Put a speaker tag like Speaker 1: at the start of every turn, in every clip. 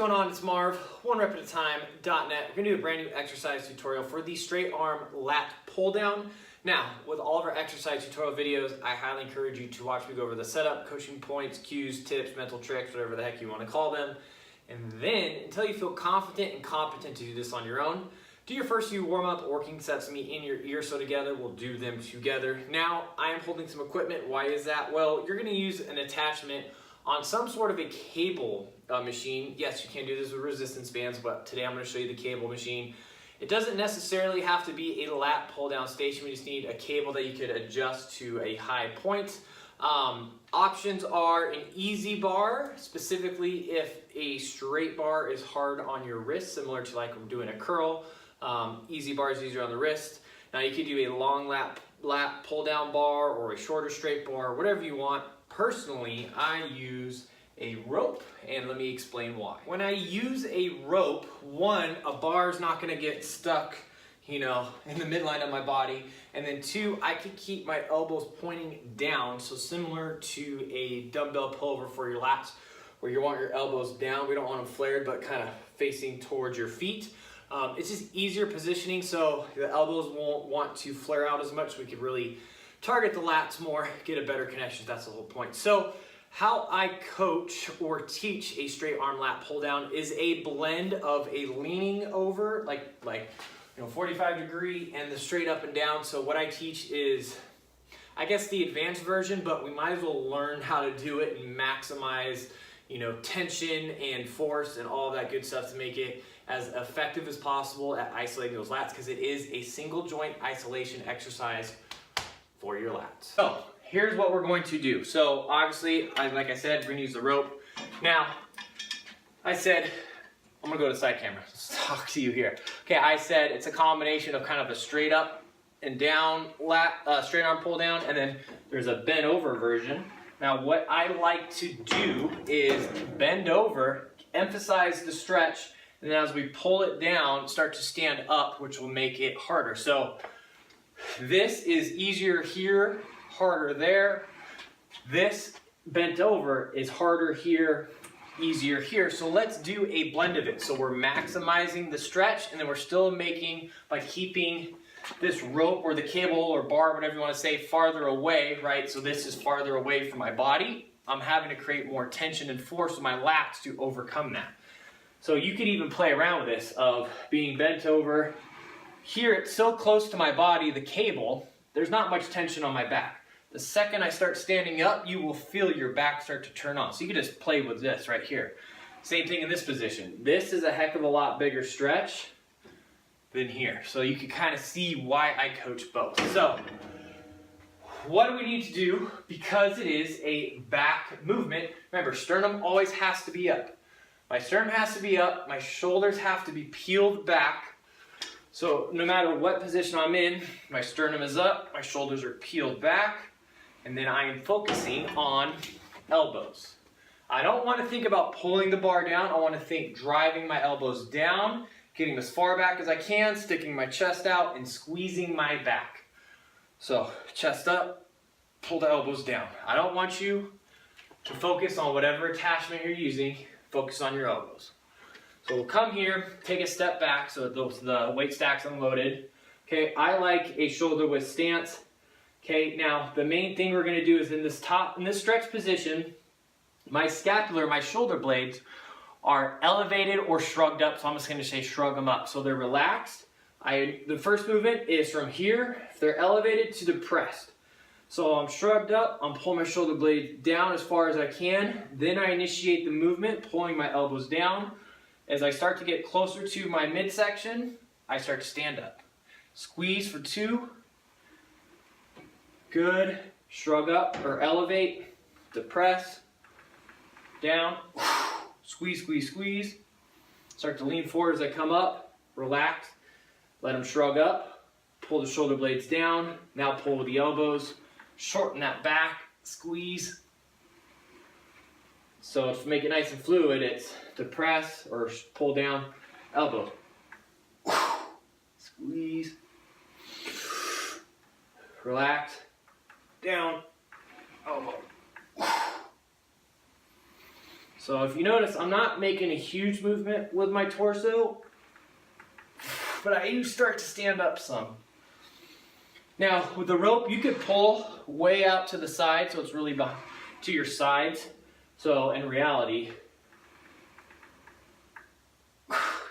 Speaker 1: going on? It's Marv, OneRepAtAtime.net. We're going to do a brand new exercise tutorial for the straight arm lat pull down. Now, with all of our exercise tutorial videos, I highly encourage you to watch me go over the setup, coaching points, cues, tips, mental tricks, whatever the heck you want to call them. And then, until you feel confident and competent to do this on your own, do your first few warm-up working sets of me in your ear, so together we'll do them together. Now, I am holding some equipment. Why is that? Well, you're going to use an attachment on some sort of a cable machine. Yes, you can do this with resistance bands, but today I'm going to show you the cable machine. It doesn't necessarily have to be a lat pull down station. We just need a cable that you could adjust to a high point. Options are an easy bar, specifically if a straight bar is hard on your wrist, similar to like doing a curl. Easy bar is easier on the wrist. Now you could do a long lat pull down bar or a shorter straight bar, whatever you want. Personally, I use a rope, and let me explain why. When I use a rope, one, a bar is not going to get stuck, in the midline of my body, and then two, I can keep my elbows pointing down, so similar to a dumbbell pullover for your lats, where you want your elbows down. We don't want them flared, but kind of facing towards your feet. It's just easier positioning, so the elbows won't want to flare out as much. We could really target the lats more, get a better connection. That's the whole point. So how I coach or teach a straight arm lat pull down is a blend of a leaning over, like 45 degree, and the straight up and down. So what I teach is, I guess, the advanced version, but we might as well learn how to do it and maximize, tension and force and all that good stuff to make it as effective as possible at isolating those lats, because it is a single joint isolation exercise for your lats. So here's what we're going to do. So obviously, like I said, we're gonna use the rope. Now, I said, I'm gonna go to the side camera, let's talk to you here. Okay, I said it's a combination of kind of a straight up and down straight arm pull down, and then there's a bent over version. Now what I like to do is bend over, emphasize the stretch, and then as we pull it down, start to stand up, which will make it harder. So this is easier here, harder there. This bent over is harder here, easier here. So let's do a blend of it. So we're maximizing the stretch, and then we're still making, by keeping this rope or the cable or bar, whatever you want to say, farther away, right? So this is farther away from my body. I'm having to create more tension and force with my lats to overcome that. So you could even play around with this of being bent over. Here, it's so close to my body, the cable, there's not much tension on my back. The second I start standing up, you will feel your back start to turn on. So you can just play with this right here. Same thing in this position. This is a heck of a lot bigger stretch than here. So you can kind of see why I coach both. So what do we need to do? Because it is a back movement, remember, sternum always has to be up. My sternum has to be up, my shoulders have to be peeled back. So no matter what position I'm in, my sternum is up, my shoulders are peeled back, and then I am focusing on elbows. I don't want to think about pulling the bar down. I want to think driving my elbows down, getting as far back as I can, sticking my chest out, and squeezing my back. So chest up, pull the elbows down. I don't want you to focus on whatever attachment you're using. Focus on your elbows. So we'll come here, take a step back so the weight stack's unloaded. Okay, I like a shoulder width stance. Okay, now the main thing we're gonna do is in this stretch position, my scapular, my shoulder blades are elevated or shrugged up, so I'm just gonna say shrug them up. So they're relaxed. The first movement is from here, if they're elevated, to depressed. So I'm shrugged up, I'm pulling my shoulder blades down as far as I can, then I initiate the movement, pulling my elbows down. As I start to get closer to my midsection, I start to stand up. Squeeze for 2. Good. Shrug up or elevate. Depress. Down. Squeeze, squeeze, squeeze. Start to lean forward as I come up. Relax. Let them shrug up. Pull the shoulder blades down. Now pull with the elbows. Shorten that back. Squeeze. So to make it nice and fluid, it's depress or pull down, elbow. Squeeze. Relax. Down. Elbow. So if you notice, I'm not making a huge movement with my torso, but I do start to stand up some. Now with the rope, you could pull way out to the side, so it's really to your sides. So in reality,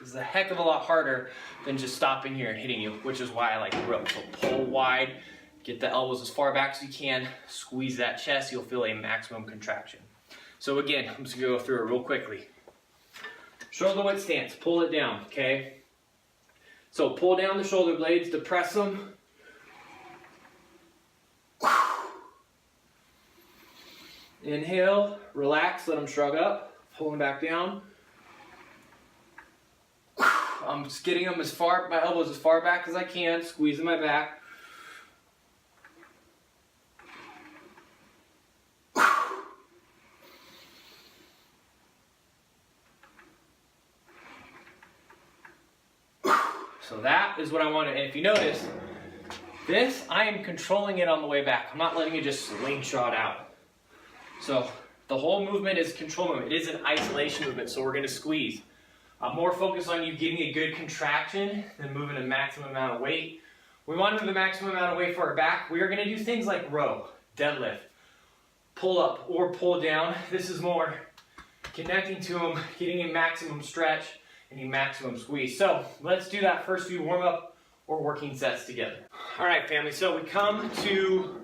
Speaker 1: it's a heck of a lot harder than just stopping here and hitting you, which is why I like the rope. So pull wide, get the elbows as far back as you can, squeeze that chest, you'll feel a maximum contraction. So again, I'm just gonna go through it real quickly. Shoulder width stance, pull it down, okay? So pull down the shoulder blades, depress them. Inhale, relax, let them shrug up, pull them back down. I'm just getting them my elbows as far back as I can, squeezing my back. So that is what I want to, and if you notice, this, I am controlling it on the way back. I'm not letting it just slingshot out. So the whole movement is control movement. It is an isolation movement, so we're going to squeeze. I'm more focused on you getting a good contraction than moving a maximum amount of weight. We want to move the maximum amount of weight for our back. We are going to do things like row, deadlift, pull up, or pull down. This is more connecting to them, getting a maximum stretch, and a maximum squeeze. So let's do that first few warm-up or working sets together. All right, family, so we come to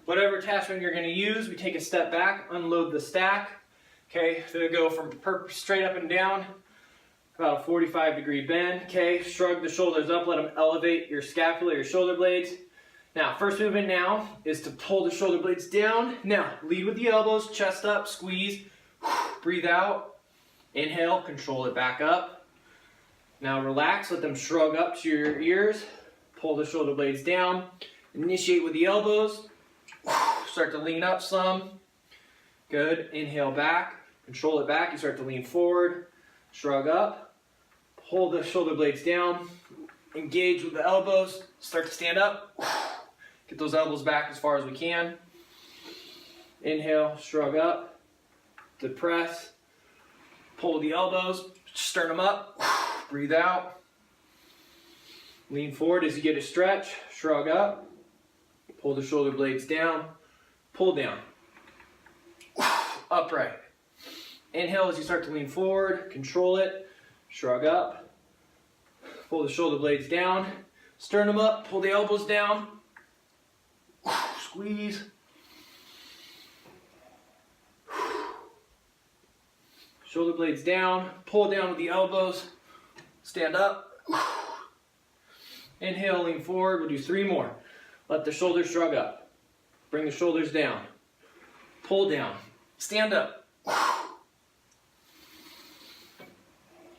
Speaker 1: whatever attachment you're going to use. We take a step back, unload the stack. Okay, so we go from straight up and down, about a 45-degree bend. Okay, shrug the shoulders up, let them elevate your scapula, your shoulder blades. Now, first movement now is to pull the shoulder blades down. Now, lead with the elbows, chest up, squeeze, breathe out, inhale, control it back up. Now relax, let them shrug up to your ears, pull the shoulder blades down, initiate with the elbows, start to lean up some. Good, inhale back, control it back, you start to lean forward, shrug up, pull the shoulder blades down, engage with the elbows, start to stand up, get those elbows back as far as we can. Inhale, shrug up, depress, pull the elbows, sternum up, breathe out, lean forward as you get a stretch, shrug up, pull the shoulder blades down, pull down, upright. Inhale as you start to lean forward, control it, shrug up, pull the shoulder blades down, sternum up, pull the elbows down, squeeze. Shoulder blades down, pull down with the elbows, stand up. Inhale, lean forward, we'll do 3 more. Let the shoulders shrug up. Bring the shoulders down. Pull down, stand up.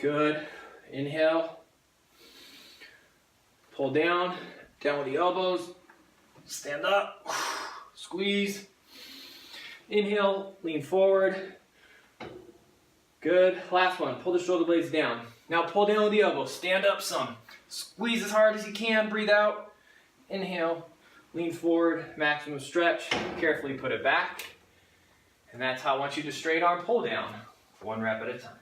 Speaker 1: Good, inhale. Pull down, down with the elbows, stand up, squeeze. Inhale, lean forward. Good, last one, pull the shoulder blades down. Now pull down with the elbows, stand up some. Squeeze as hard as you can, breathe out. Inhale, lean forward, maximum stretch. Carefully put it back. And that's how I want you to straight arm pull down, 1 rep at a time.